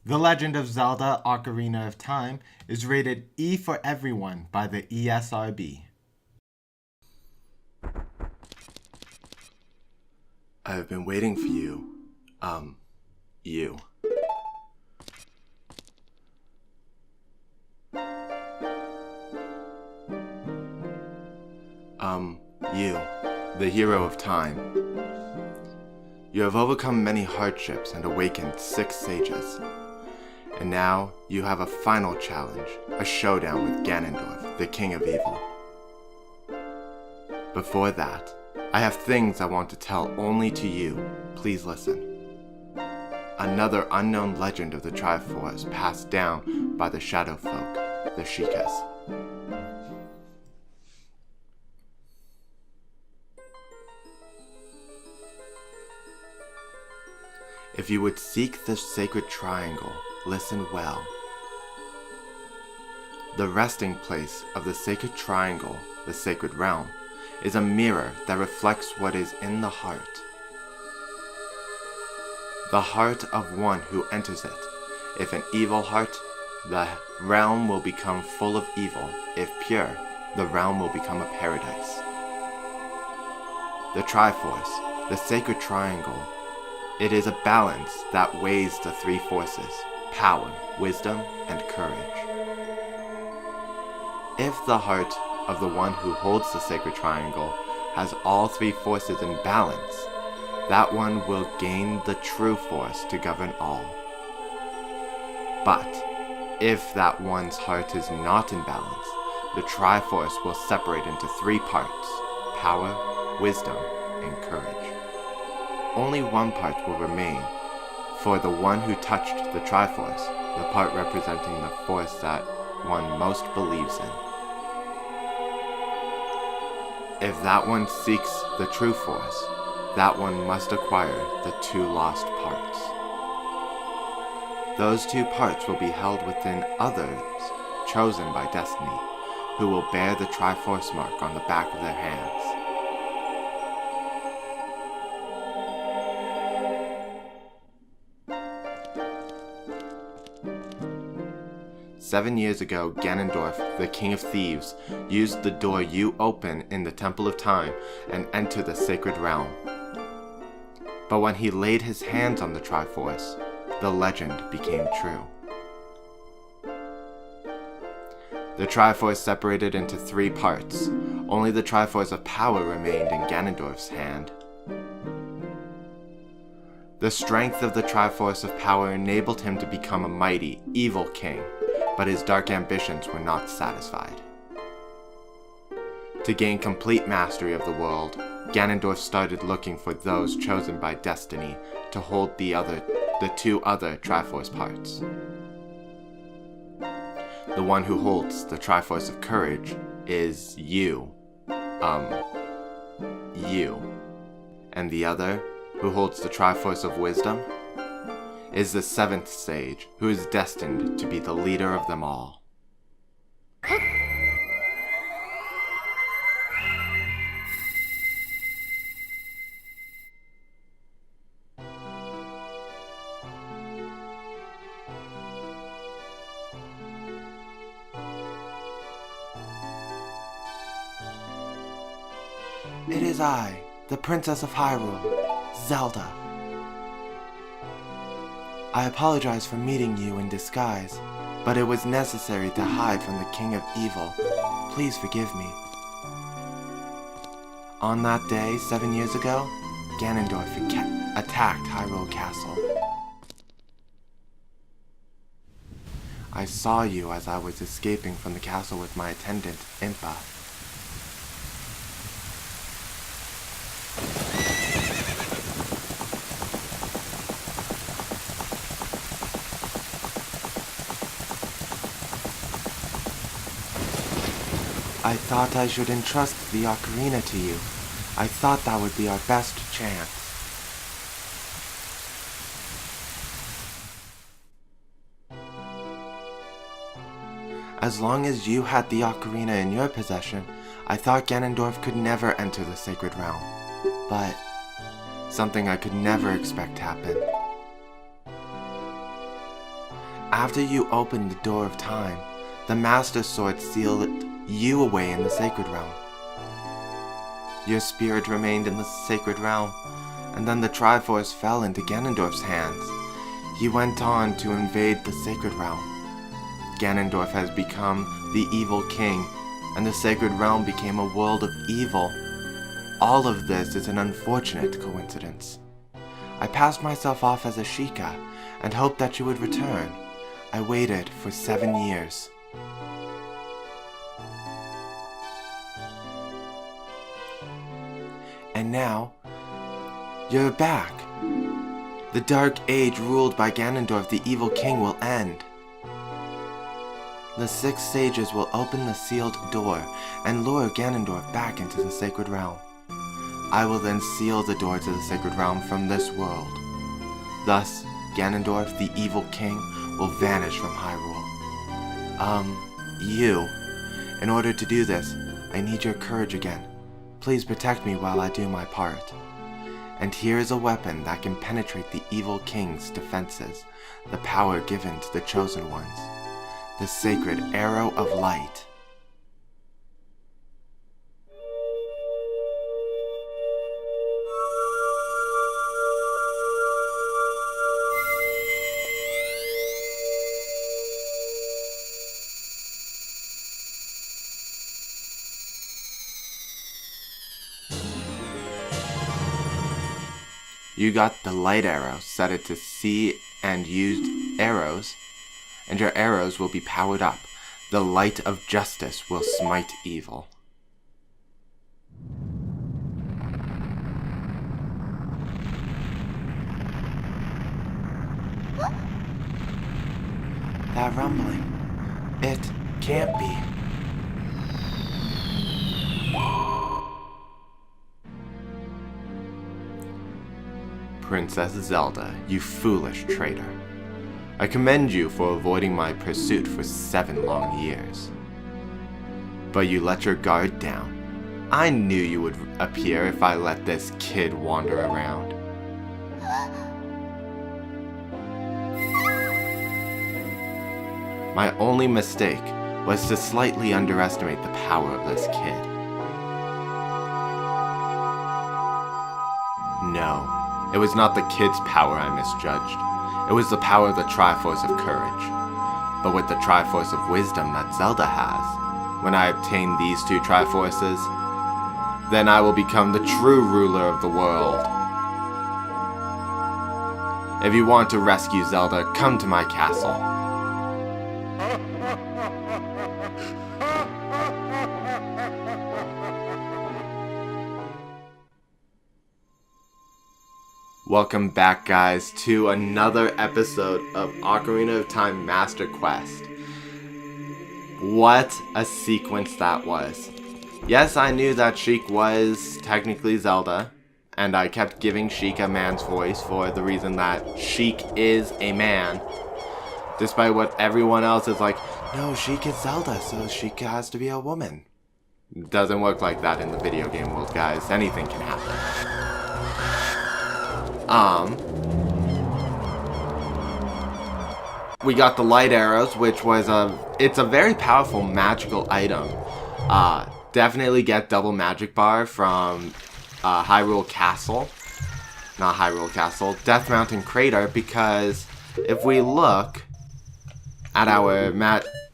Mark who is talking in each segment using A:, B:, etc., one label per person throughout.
A: The Legend of Zelda: Ocarina of Time is rated E for everyone by the ESRB.
B: I've been waiting for you. You. You, the hero of time. You have overcome many hardships and awakened 6 sages. And now you have a final challenge, a showdown with Ganondorf, the King of Evil. Before that, I have things I want to tell only to you. Please listen. Another unknown legend of the Triforce passed down by the Shadow Folk, the Sheikas. If you would seek the sacred triangle, listen well. The resting place of the sacred triangle, the sacred realm, is a mirror that reflects what is in the heart. The heart of one who enters it. If an evil heart, the realm will become full of evil. If pure, the realm will become a paradise. The Triforce, the sacred triangle, it is a balance that weighs the 3 forces: power, wisdom, and courage. If the heart of the one who holds the sacred triangle has all 3 forces in balance, that one will gain the true force to govern all. But if that one's heart is not in balance, the Triforce will separate into 3 parts: power, wisdom, and courage. Only one part will remain for the one who touched the Triforce, the part representing the force that one most believes in. If that one seeks the true force, that one must acquire the 2 lost parts. Those 2 parts will be held within others chosen by destiny, who will bear the Triforce mark on the back of their hands. 7 years ago, Ganondorf, the King of Thieves, used the door you open in the Temple of Time and enter the sacred realm. But when he laid his hands on the Triforce, the legend became true. The Triforce separated into 3 parts. Only the Triforce of Power remained in Ganondorf's hand. The strength of the Triforce of Power enabled him to become a mighty, evil king, but his dark ambitions were not satisfied. To gain complete mastery of the world, Ganondorf started looking for those chosen by destiny to hold the 2 other Triforce parts. The one who holds the Triforce of Courage is you. And the other, who holds the Triforce of Wisdom, is the 7th sage, who is destined to be the leader of them all. It is I, the Princess of Hyrule, Zelda. I apologize for meeting you in disguise, but it was necessary to hide from the King of Evil. Please forgive me. On that day, 7 years ago, Ganondorf attacked Hyrule Castle. I saw you as I was escaping from the castle with my attendant, Impa. I thought I should entrust the Ocarina to you. I thought that would be our best chance. As long as you had the Ocarina in your possession, I thought Ganondorf could never enter the sacred realm. But something I could never expect happened. After you opened the door of time, the Master Sword sealed you away in the sacred realm. Your spirit remained in the sacred realm, and then the Triforce fell into Ganondorf's hands. He went on to invade the sacred realm. Ganondorf has become the evil king, and the sacred realm became a world of evil. All of this is an unfortunate coincidence. I passed myself off as a Sheikah and hoped that you would return. I waited for 7 years. And now, you're back. The Dark Age ruled by Ganondorf the Evil King will end. The 6 sages will open the sealed door and lure Ganondorf back into the sacred realm. I will then seal the door to the sacred realm from this world. Thus, Ganondorf the Evil King will vanish from Hyrule. In order to do this, I need your courage again. Please protect me while I do my part. And here is a weapon that can penetrate the Evil King's defenses, the power given to the Chosen Ones. The sacred Arrow of Light. You got the light arrow, set it to see and used arrows, and your arrows will be powered up. The light of justice will smite evil. That rumbling, it can't be. Princess Zelda, you foolish traitor. I commend you for avoiding my pursuit for 7 long years. But you let your guard down. I knew you would appear if I let this kid wander around. My only mistake was to slightly underestimate the power of this kid. No. It was not the kid's power I misjudged. It was the power of the Triforce of Courage. But with the Triforce of Wisdom that Zelda has, when I obtain these 2 Triforces, then I will become the true ruler of the world. If you want to rescue Zelda, come to my castle. Welcome back, guys, to another episode of Ocarina of Time Master Quest. What a sequence that was. Yes, I knew that Sheik was technically Zelda, and I kept giving Sheik a man's voice for the reason that Sheik is a man. Despite what everyone else is like, no, Sheik is Zelda, so Sheik has to be a woman. It doesn't work like that in the video game world, guys. Anything can happen. We got the light arrows, which was it's a very powerful magical item. Definitely get double magic bar from Hyrule Castle. Not Hyrule Castle, Death Mountain Crater, because if we look at our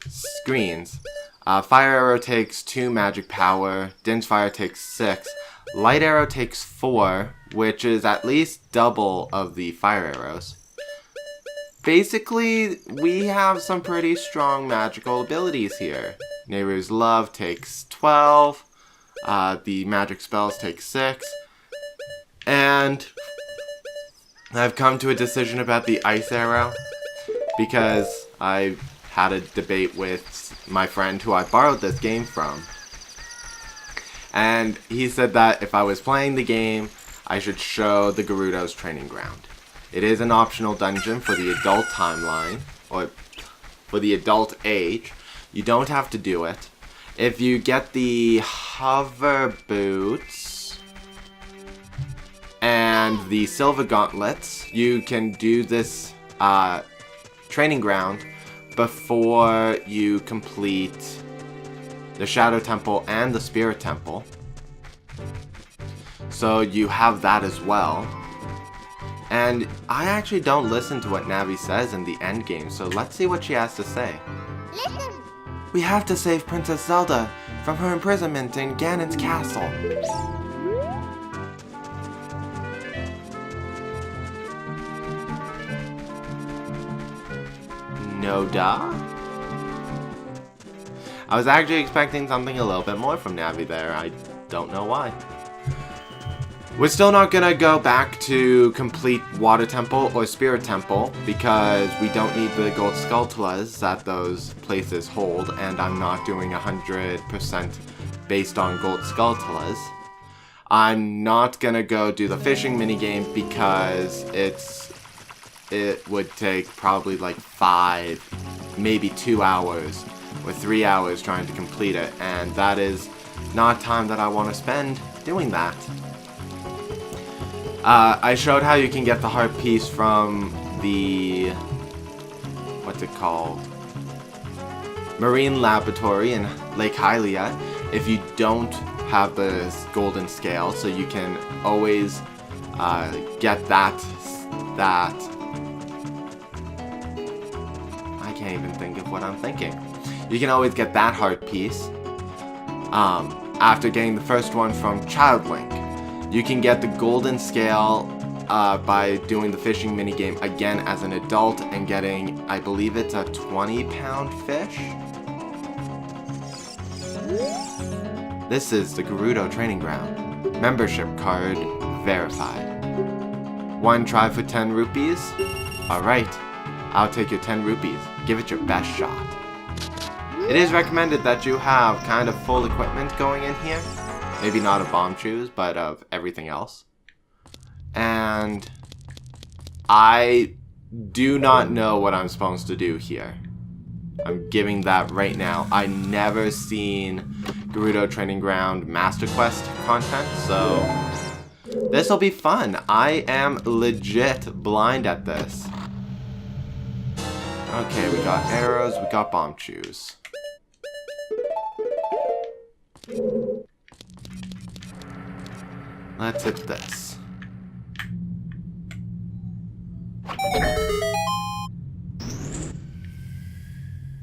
B: screens, Fire Arrow takes 2 magic power, Din's Fire takes 6, Light Arrow takes 4, which is at least double of the Fire Arrows. Basically, we have some pretty strong magical abilities here. Nehru's Love takes 12, the magic spells take 6, and I've come to a decision about the Ice Arrow, because I had a debate with my friend who I borrowed this game from. And he said that if I was playing the game, I should show the Gerudos training ground. It is an optional dungeon for the adult timeline, or for the adult age. You don't have to do it. If you get the hover boots and the silver gauntlets, you can do this training ground before you complete the Shadow Temple and the Spirit Temple. So you have that as well. And I actually don't listen to what Navi says in the end game, so let's see what she has to say.
C: Listen.
B: We have to save Princess Zelda from her imprisonment in Ganon's castle. No duh? I was actually expecting something a little bit more from Navi there. I don't know why. We're still not gonna go back to complete Water Temple or Spirit Temple because we don't need the gold Skulltulas that those places hold, and I'm not doing 100% based on gold Skulltulas. I'm not gonna go do the fishing minigame because it would take probably like 5, maybe 2 hours or 3 hours trying to complete it, and that is not time that I want to spend doing that. I showed how you can get the heart piece from the, what's it called? Marine Laboratory in Lake Hylia if you don't have the golden scale, so you can always get that I can't even think of what I'm thinking. You can always get that heart piece after getting the first one from Child Link. You can get the golden scale by doing the fishing minigame again as an adult and getting, I believe it's a 20-pound fish? This is the Gerudo training ground. Membership card verified. 1 try for 10 rupees? Alright, I'll take your 10 rupees. Give it your best shot. It is recommended that you have kind of full equipment going in here. Maybe not of bomb shoes, but of everything else. And I do not know what I'm supposed to do here. I'm giving that right now. I never seen Gerudo Training Ground Master Quest content, so this will be fun. I am legit blind at this. Okay, we got arrows, we got bomb shoes. Let's hit this.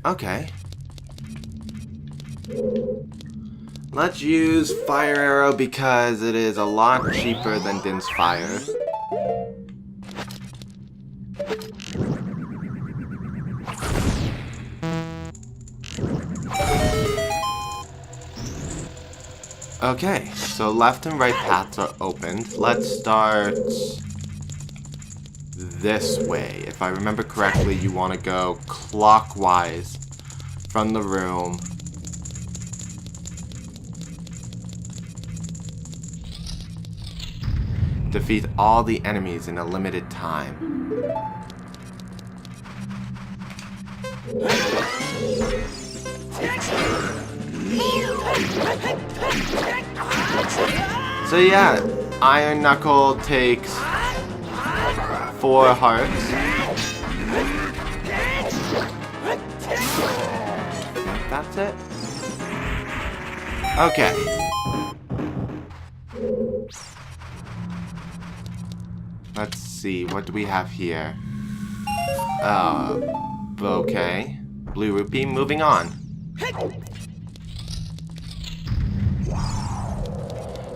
B: Okay. Let's use fire arrow because it is a lot cheaper than Din's fire. Okay, so left and right paths are opened. Let's start this way. If I remember correctly, you want to go clockwise from the room. Defeat all the enemies in a limited time. So yeah, Iron Knuckle takes 4 hearts. That's it? Okay. Let's see, what do we have here? Okay. Blue rupee, moving on.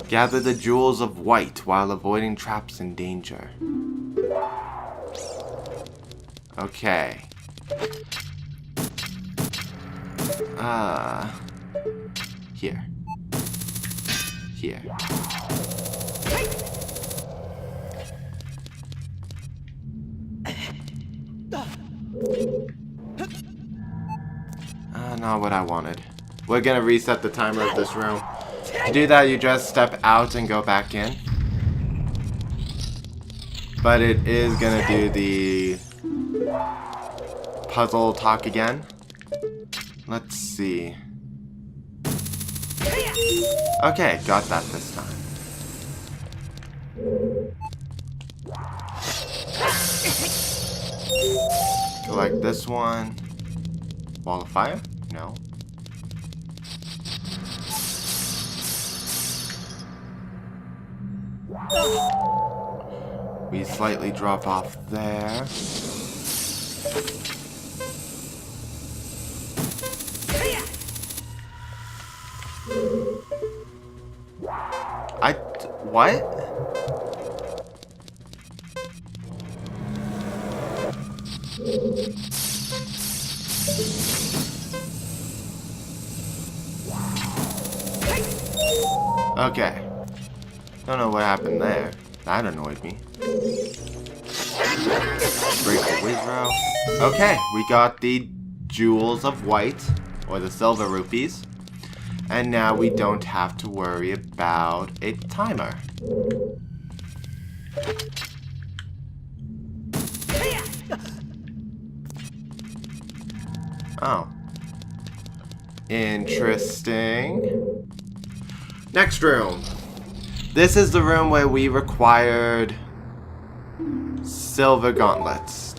B: Gather the jewels of white while avoiding traps and danger. Okay. Here. Here. Not what I wanted. We're gonna reset the timer of this room. To do that, you just step out and go back in. But it is gonna do the puzzle talk again. Let's see. Okay, got that this time. Collect this one. Wall of fire? No. We slightly drop off there. What? Okay. Don't know what happened there. That annoyed me. Break the Wizrow. Okay, we got the Jewels of White, or the Silver Rupees. And now we don't have to worry about a timer. Oh. Interesting. Next room. This is the room where we required silver gauntlets.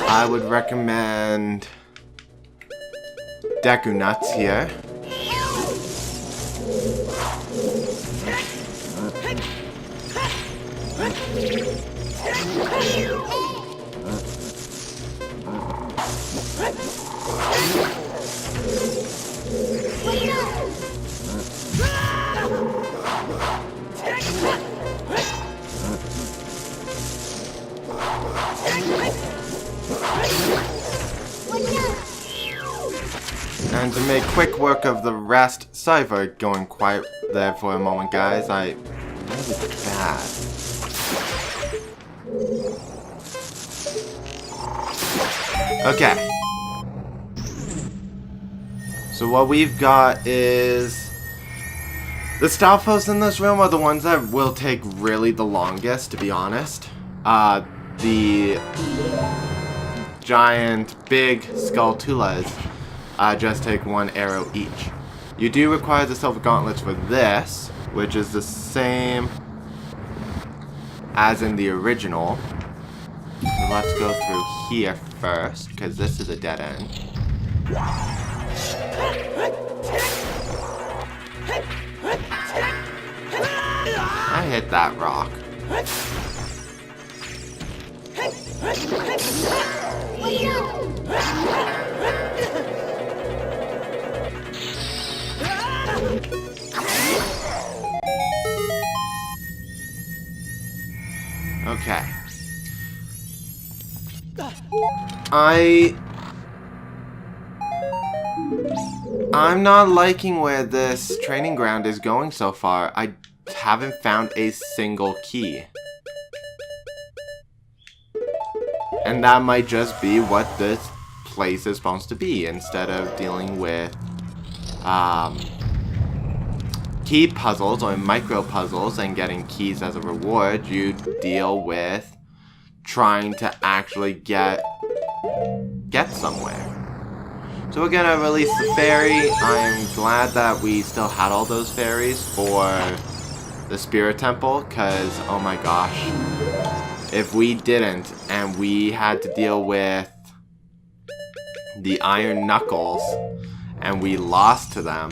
B: I would recommend Deku Nuts here. And to make quick work of the rest, sorry for going quiet there for a moment, guys. I'm really bad. Okay. So what we've got is the style posts in this room are the ones that will take really the longest, to be honest. The giant big Skulltulas just take one arrow each. You do require the silver gauntlets for this, which is the same as in the original. So let's go through here first, because this is a dead end. I hit that rock. Okay. I'm not liking where this training ground is going so far. I haven't found a single key. And that might just be what this place is supposed to be. Instead of dealing with key puzzles or micro puzzles and getting keys as a reward, you deal with trying to actually get somewhere. So we're gonna release the fairy. I'm glad that we still had all those fairies for the Spirit Temple, because oh my gosh, if we didn't and we had to deal with the Iron Knuckles and we lost to them,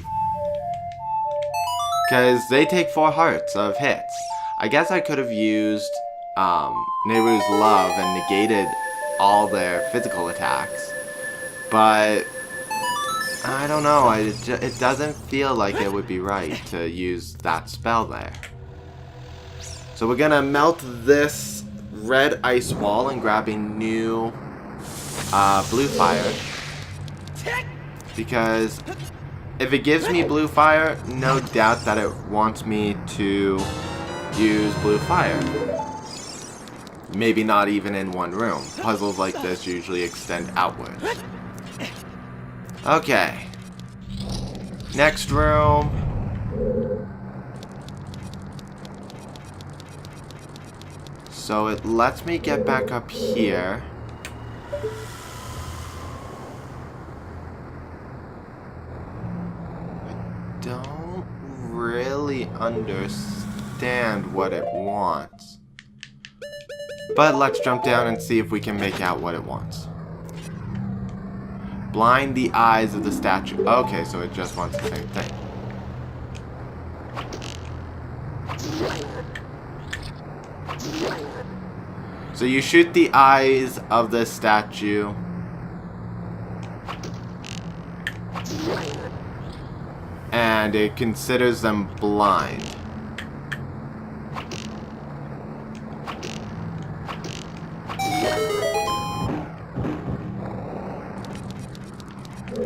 B: because they take 4 hearts of hits. I guess I could have used Nehru's Love and negated all their physical attacks, but I don't know, it doesn't feel like it would be right to use that spell there. So we're gonna melt this red ice wall and grab a new blue fire, because if it gives me blue fire, no doubt that it wants me to use blue fire. Maybe not even in one room. Puzzles like this usually extend outwards. Okay. Next room. So it lets me get back up here. I don't really understand understand what it wants. But let's jump down and see if we can make out what it wants. Blind the eyes of the statue. Okay, so it just wants the same thing. So you shoot the eyes of the statue. And it considers them blind.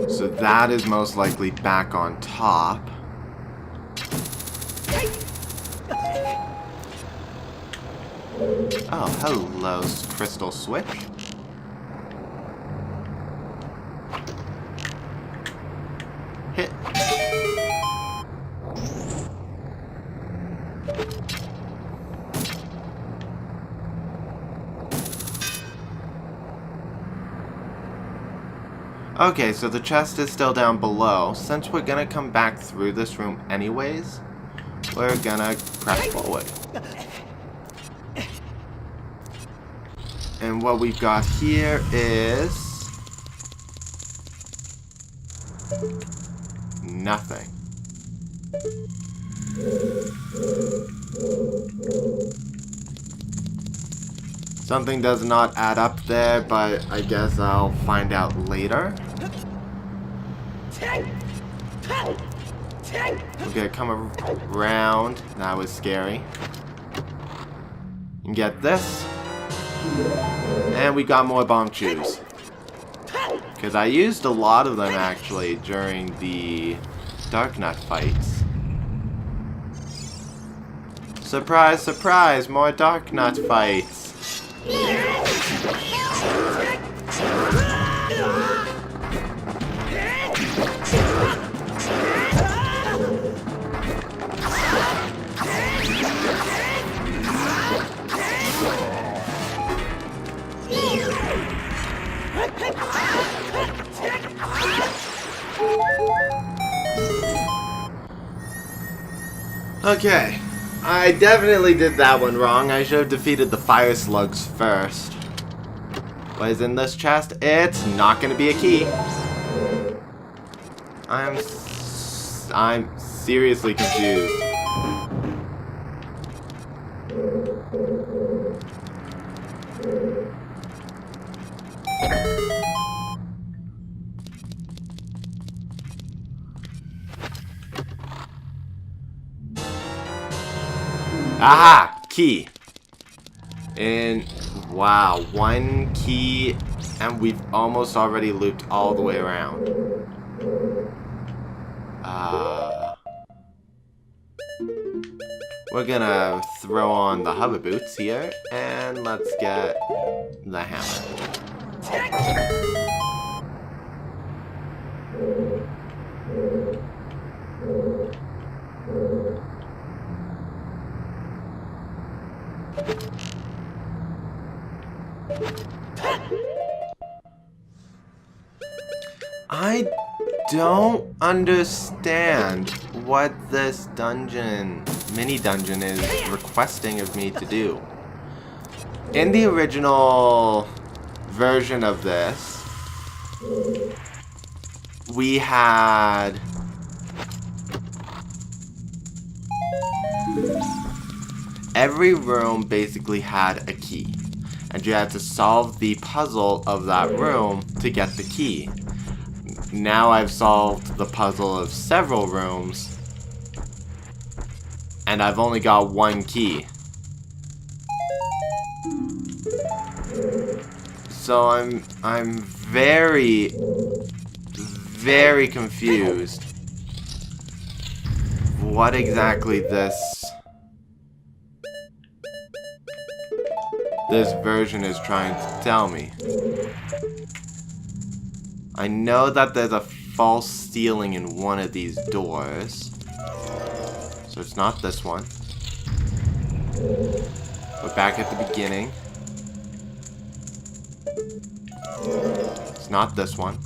B: So that is most likely back on top. Oh, hello, crystal switch. Hit. Okay, so the chest is still down below. Since we're gonna come back through this room anyways, we're gonna press forward. And what we've got here is nothing. Something does not add up there, but I guess I'll find out later. Okay, come around. That was scary. And get this. And we got more bomb chews. Because I used a lot of them actually during the Dark Nut fights. Surprise, surprise, more Dark Nut fights. Okay, I definitely did that one wrong. I should have defeated the fire slugs first. What is in this chest? It's not going to be a key. I'm seriously confused. Aha! Key. And wow, one key, and we've almost already looped all the way around. We're gonna throw on the hover boots here, and let's get the hammer. I don't understand what this mini dungeon is requesting of me to do. In the original version of this, we had every room basically had a key, and you had to solve the puzzle of that room to get the key. Now I've solved the puzzle of several rooms, and I've only got one key. So I'm very, very confused what exactly this version is trying to tell me. I know that there's a false ceiling in one of these doors. So it's not this one. We're back at the beginning. It's not this one.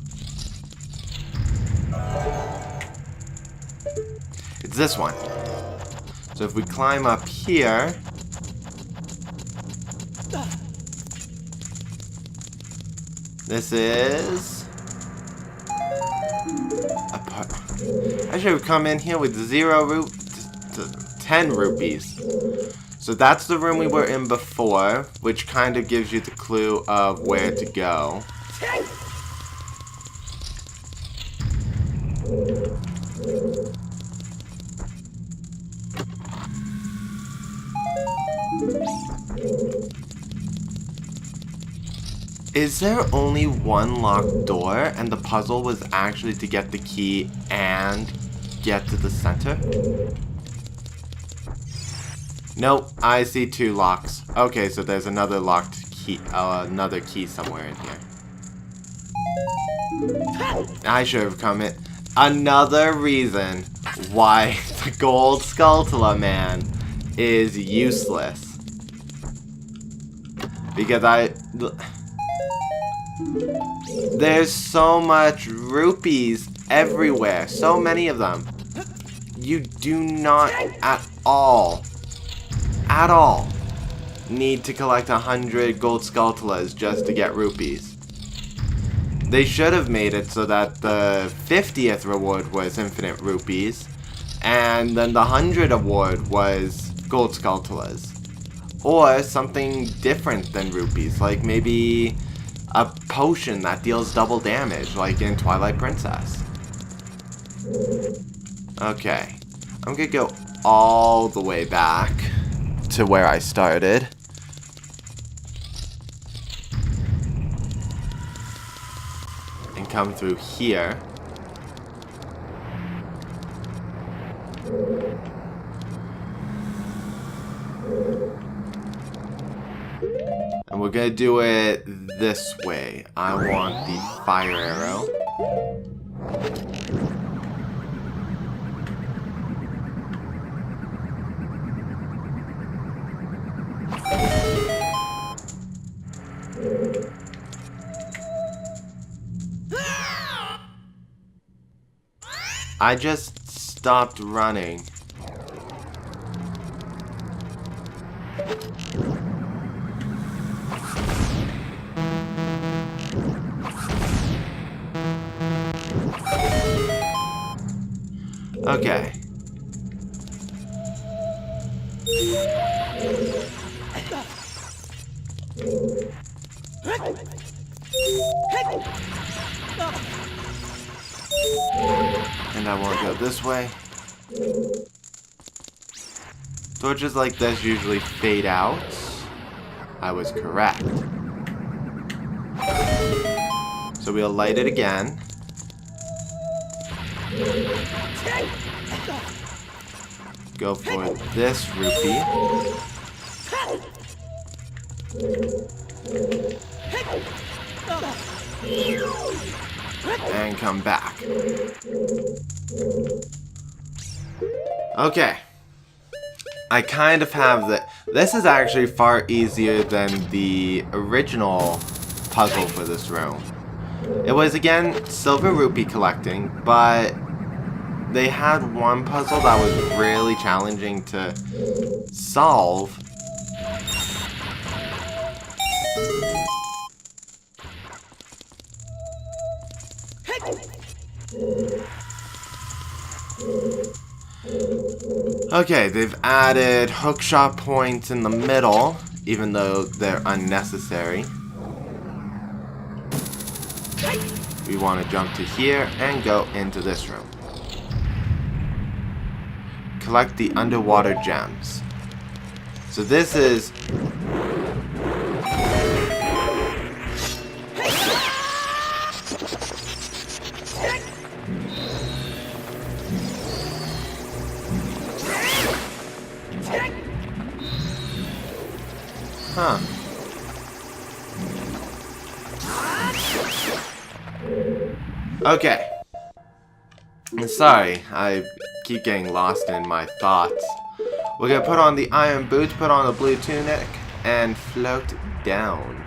B: It's this one. So if we climb up here... This is... I should have come in here with 10 rupees. So that's the room we were in before, which kind of gives you the clue of where to go. Is there only one locked door, and the puzzle was actually to get the key and get to the center? Nope, I see 2 locks. Okay, so there's another locked key, another key somewhere in here. I should have come in. Another reason why the gold Skulltula man is useless. Because there's so much rupees everywhere. So many of them. You do not at all need to collect 100 gold Skulltulas just to get rupees. They should have made it so that the 50th reward was infinite rupees, and then the 100 award was gold Skulltulas. Or something different than rupees, like maybe a potion that deals double damage, like in Twilight Princess. Okay, I'm gonna go all the way back to where I started. And come through here. And we're gonna do it this way. I want the fire arrow. I just stopped running. Okay. And I want to go this way. Torches like this usually fade out. I was correct. So we'll light it again. Go for this rupee. And come back. Okay. I kind of have the... This is actually far easier than the original puzzle for this room. It was, again, silver rupee collecting, but they had one puzzle that was really challenging to solve. Okay, they've added hookshot points in the middle, even though they're unnecessary. We want to jump to here and go into this room. Collect the underwater gems. So this is... Huh. Okay. Sorry, I keep getting lost in my thoughts. We're gonna put on the iron boots, put on the blue tunic, and float down.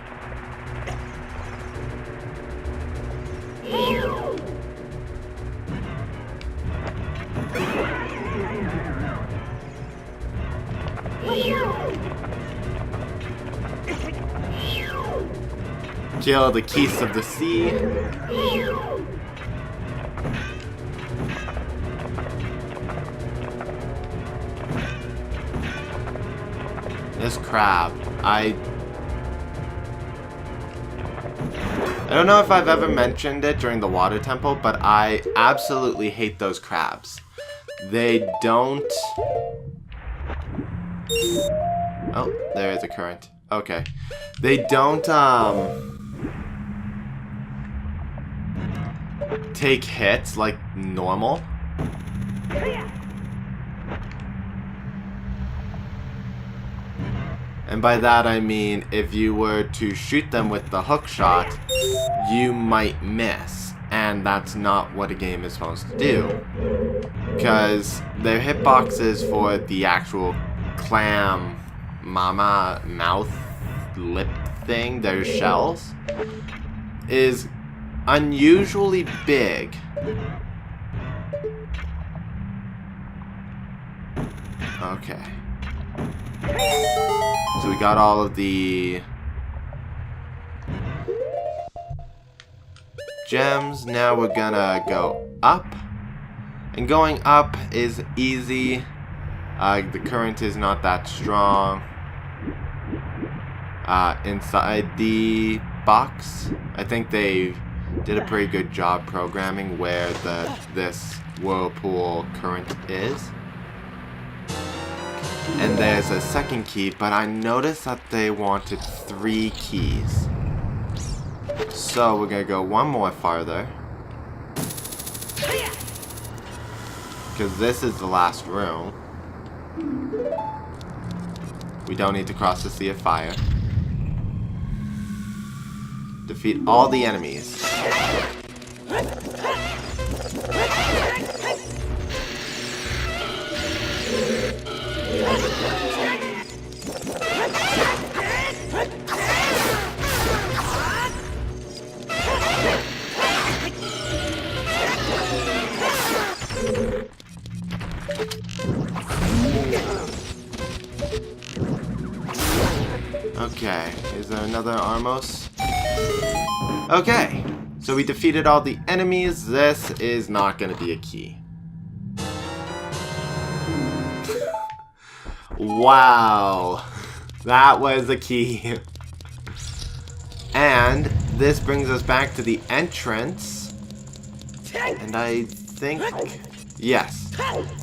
B: Kill the geese of the sea. This crab. I don't know if I've ever mentioned it during the water temple, but I absolutely hate those crabs. They don't... Oh, there is a current. Okay. They don't, take hits like normal. And by that I mean if you were to shoot them with the hook shot, you might miss. And that's not what a game is supposed to do. Because their hitboxes for the actual clam mama mouth lip thing, their shells, is unusually big. Okay. So we got all of the gems. Now we're gonna go up. And going up is easy. The current is not that strong. Inside the box, I think they did a pretty good job programming where this whirlpool current is. And there's a second key, but I noticed that they wanted 3 keys. So we're gonna go one more farther. Because this is the last room. We don't need to cross the Sea of Fire. Defeat all the enemies. Okay, is there another Armos? Okay, so we defeated all the enemies. This is not going to be a key. Wow, that was a key. And this brings us back to the entrance. And I think, yes,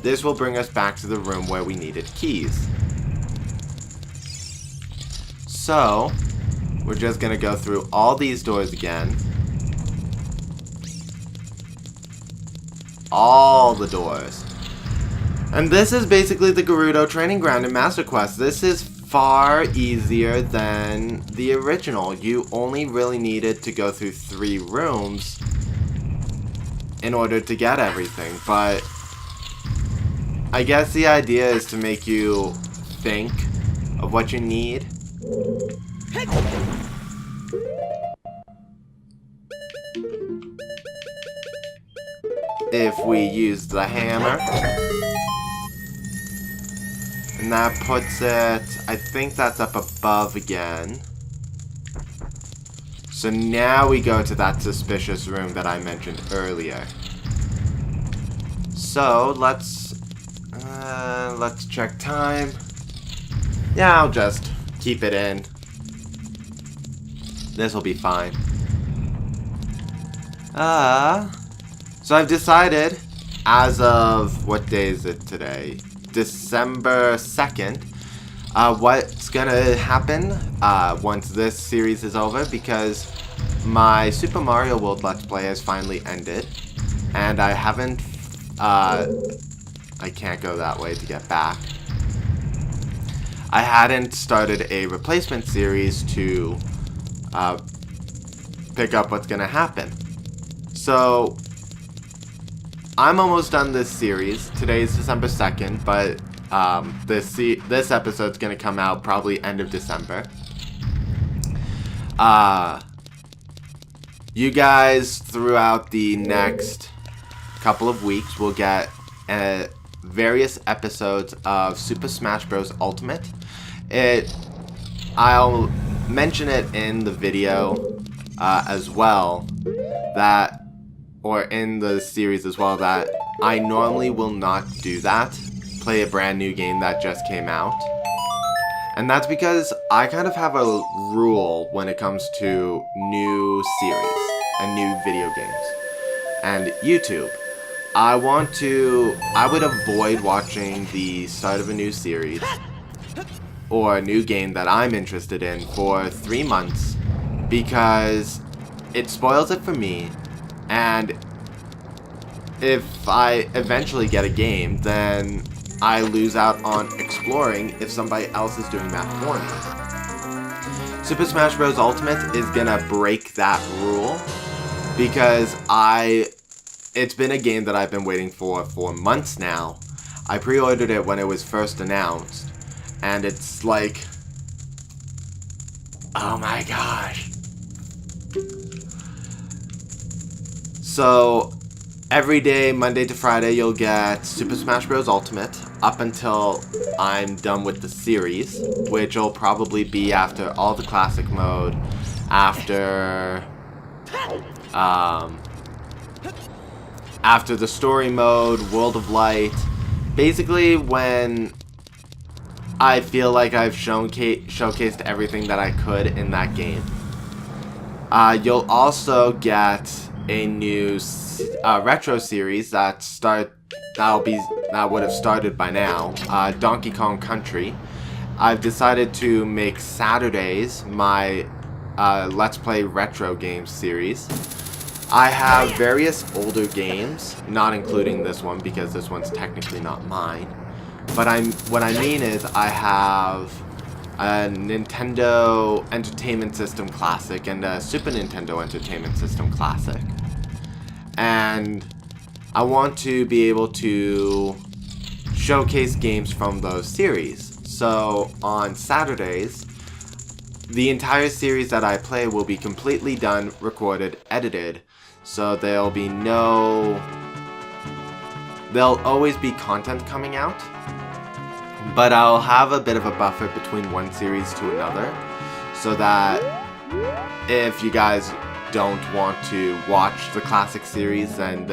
B: this will bring us back to the room where we needed keys. So, we're just gonna go through all these doors again. All the doors. And this is basically the Gerudo training ground in Master Quest. This is far easier than the original. You only really needed to go through 3 rooms in order to get everything. But I guess the idea is to make you think of what you need. If we use the hammer, and that puts it, I think that's up above again. So now we go to that suspicious room that I mentioned earlier. So let's check time. Yeah, I'll just keep it in. This will be fine. So I've decided, as of, what day is it today? December 2nd, what's gonna happen once this series is over, because my Super Mario World Let's Play has finally ended, and I haven't, I can't go that way to get back. I hadn't started a replacement series to pick up what's gonna happen. So I'm almost done this series. Today's December 2nd, but this episode's gonna come out probably end of December. You guys throughout the next couple of weeks will get various episodes of Super Smash Bros. Ultimate. I'll mention it in the video as well, or in the series as well, that I normally will not do that, play a brand new game that just came out. And that's because I kind of have a rule when it comes to new series and new video games. And YouTube. I would avoid watching the start of a new series or a new game that I'm interested in for 3 months because it spoils it for me, and if I eventually get a game, then I lose out on exploring if somebody else is doing that for me. Super Smash Bros. Ultimate is gonna break that rule because it's been a game that I've been waiting for months now. I pre-ordered it when it was first announced, and it's like, oh my gosh. So, every day, Monday to Friday, you'll get Super Smash Bros. Ultimate up until I'm done with the series, which will probably be after all the classic mode, after the story mode, World of Light. Basically, when I feel like I've showcased everything that I could in that game. You'll also get a new retro series that would have started by now, Donkey Kong Country. I've decided to make Saturdays my Let's Play retro games series. I have various older games, not including this one because this one's technically not mine. But what I mean is I have a Nintendo Entertainment System Classic and a Super Nintendo Entertainment System Classic. And I want to be able to showcase games from those series. So on Saturdays, the entire series that I play will be completely done, recorded, edited. So there'll always be content coming out, but I'll have a bit of a buffer between one series to another, so that if you guys don't want to watch the classic series, then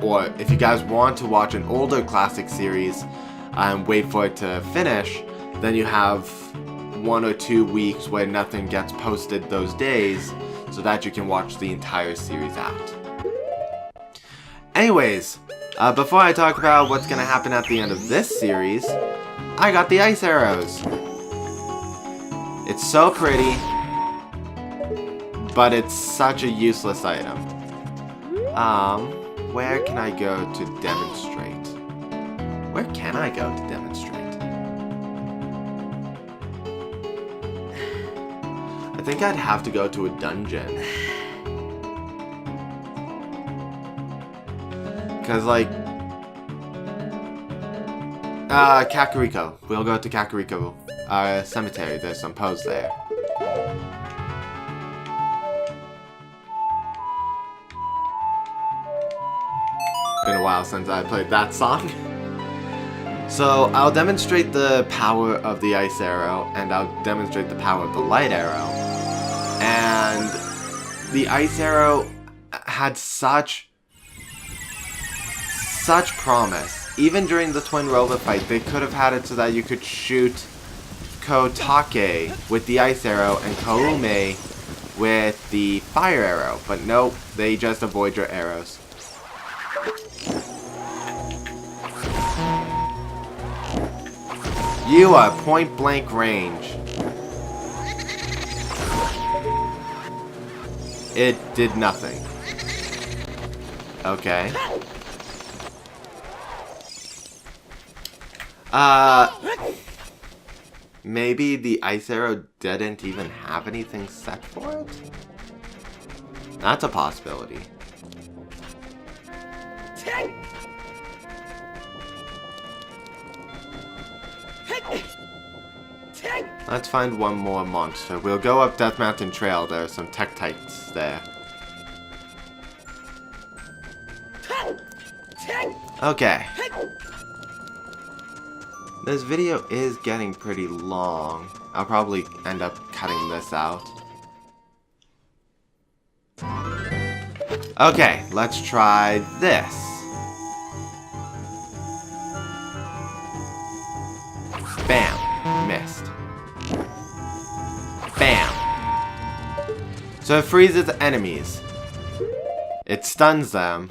B: or if you guys want to watch an older classic series and wait for it to finish, then you have 1 or 2 weeks where nothing gets posted those days, so that you can watch the entire series out. Anyways, before I talk about what's gonna happen at the end of this series, I got the ice arrows. It's so pretty, but it's such a useless item. Where can I go to demonstrate? Where can I go to demonstrate? I think I'd have to go to a dungeon. Cause like, Kakariko. We'll go to Kakariko Cemetery. There's some pose there. Been a while since I played that song. So I'll demonstrate the power of the ice arrow, and I'll demonstrate the power of the light arrow. And the ice arrow had such promise. Even during the Twin Rover fight, they could have had it so that you could shoot Kotake with the ice arrow and Koume with the fire arrow. But nope, they just avoid your arrows. You are point blank range. It did nothing. Okay. Maybe the ice arrow didn't even have anything set for it? That's a possibility. Let's find one more monster. We'll go up Death Mountain Trail. There are some Tektites there. Okay. This video is getting pretty long. I'll probably end up cutting this out. Okay, let's try this. Bam. Missed. Bam. So it freezes enemies. It stuns them.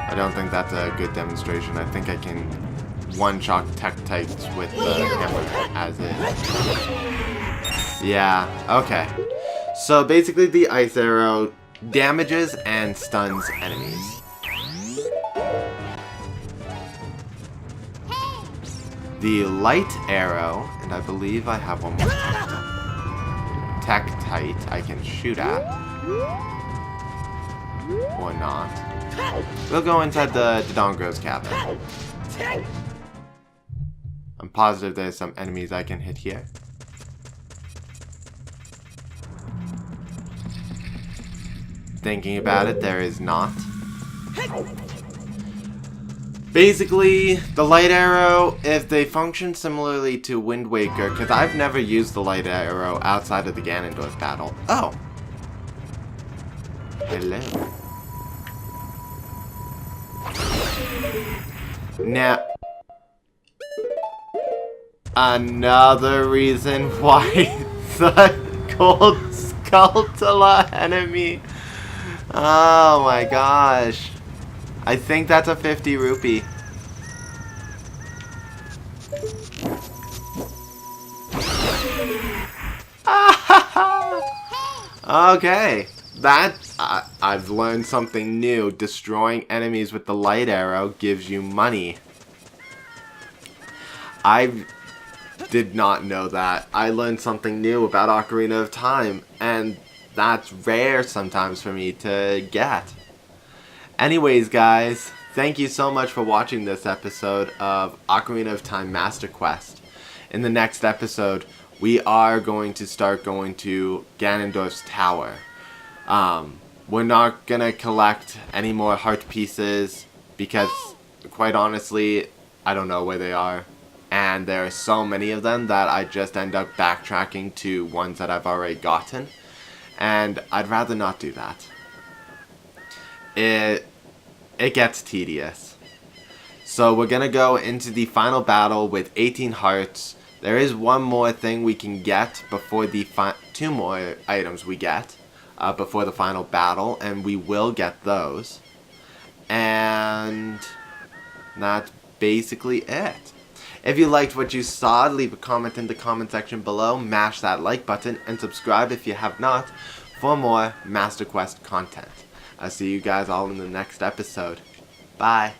B: I don't think that's a good demonstration. I think I can one-shot Tektites with the hammer as is. Yeah, okay. So basically the ice arrow damages and stuns enemies. The light arrow, and I believe I have one more Tektite I can shoot at. Or not. We'll go inside the Dodongo's cabin. I'm positive there's some enemies I can hit here. Thinking about it, there is not. Basically, the light arrow, if they function similarly to Wind Waker, because I've never used the light arrow outside of the Ganondorf battle. Oh! Hello. Now, another reason why the Gold Skulltula enemy. Oh my gosh. I think that's a 50 rupee. Okay. I've learned something new. Destroying enemies with the light arrow gives you money. I did not know that. I learned something new about Ocarina of Time, and that's rare sometimes for me to get. Anyways, guys, thank you so much for watching this episode of Ocarina of Time Master Quest. In the next episode, we are going to start going to Ganondorf's Tower. We're not gonna collect any more heart pieces because, quite honestly, I don't know where they are. And there are so many of them that I just end up backtracking to ones that I've already gotten. And I'd rather not do that. It gets tedious. So we're gonna go into the final battle with 18 hearts. There is one more thing we can get before the two more items we get before the final battle, and we will get those. And that's basically it. If you liked what you saw, leave a comment in the comment section below, mash that like button, and subscribe if you have not for more Master Quest content. I'll see you guys all in the next episode. Bye.